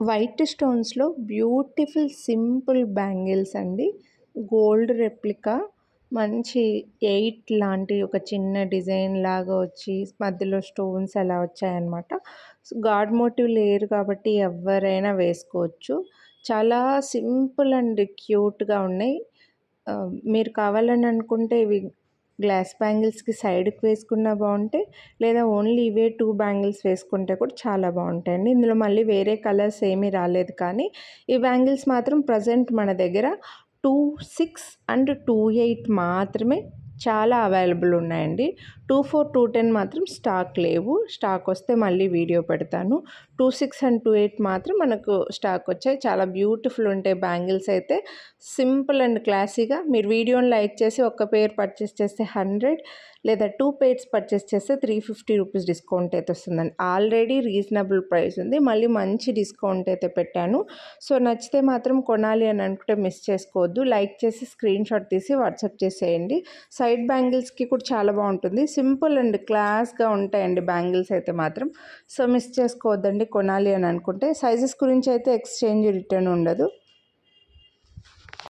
White స్టోన్స్‌లో beautiful simple bangles అండి. Gold replica మంచి 8 లాంటి ఒక చిన్న డిజైన్ లాగా వచ్చి మధ్యలో స్టోన్స్ అలా వచ్చాయన్నమాట. సో, గాడ్ మోటివ్ లేరు కాబట్టి ఎవ్వరైనా వేసుకోవచ్చు. చాలా సింపుల్ అండ్ క్యూట్‌గా ఉన్నాయి. మీరు కావాలని అనుకుంటే ఇవి గ్లాస్ బ్యాంగిల్స్‌కి సైడ్‌కి వేసుకున్నా బావుంటాయి. లేదా ఓన్లీ ఇవే 2 బ్యాంగిల్స్ వేసుకుంటే కూడా చాలా బావుంటాయండి. ఇందులో మళ్ళీ వేరే కలర్స్ ఏమీ రాలేదు కానీ, ఈ బ్యాంగిల్స్ మాత్రం ప్రెజెంట్ మన దగ్గర 26 అండ్ 28 మాత్రమే చాలా అవైలబుల్ ఉన్నాయండి. 24, 210 మాత్రం స్టాక్ లేవు. స్టాక్ వస్తే మళ్ళీ వీడియో పెడతాను. 26 అండ్ 28 మాత్రం మనకు స్టాక్ వచ్చాయి. చాలా బ్యూటిఫుల్ ఉంటాయి బ్యాంగిల్స్ అయితే. సింపుల్ అండ్ క్లాసీగా మీరు వీడియోని లైక్ చేసి ఒక్క పెయిర్ పర్చేస్ చేస్తే 100 లేదా 2 పెయిర్స్ పర్చేస్ చేస్తే 350 రూపీస్ డిస్కౌంట్ అయితే వస్తుందండి. ఆల్రెడీ రీజనబుల్ ప్రైస్ ఉంది. మళ్ళీ మంచి డిస్కౌంట్ అయితే పెట్టాను. సో, నచ్చితే మాత్రం కొనాలి అని అనుకుంటే మిస్ చేసుకోవద్దు. లైక్ చేసి స్క్రీన్ షాట్ తీసి వాట్సాప్ చేసేయండి. సైడ్ బ్యాంగిల్స్‌కి కూడా చాలా బాగుంటుంది. సింపుల్ అండ్ క్లాస్‌గా ఉంటాయండి బ్యాంగిల్స్ అయితే మాత్రం. సో, మిస్ చేసుకోవద్దండి కొనాలి అని అనుకుంటే. సైజెస్ గురించి అయితే ఎక్స్చేంజ్ రిటర్న్ ఉండదు.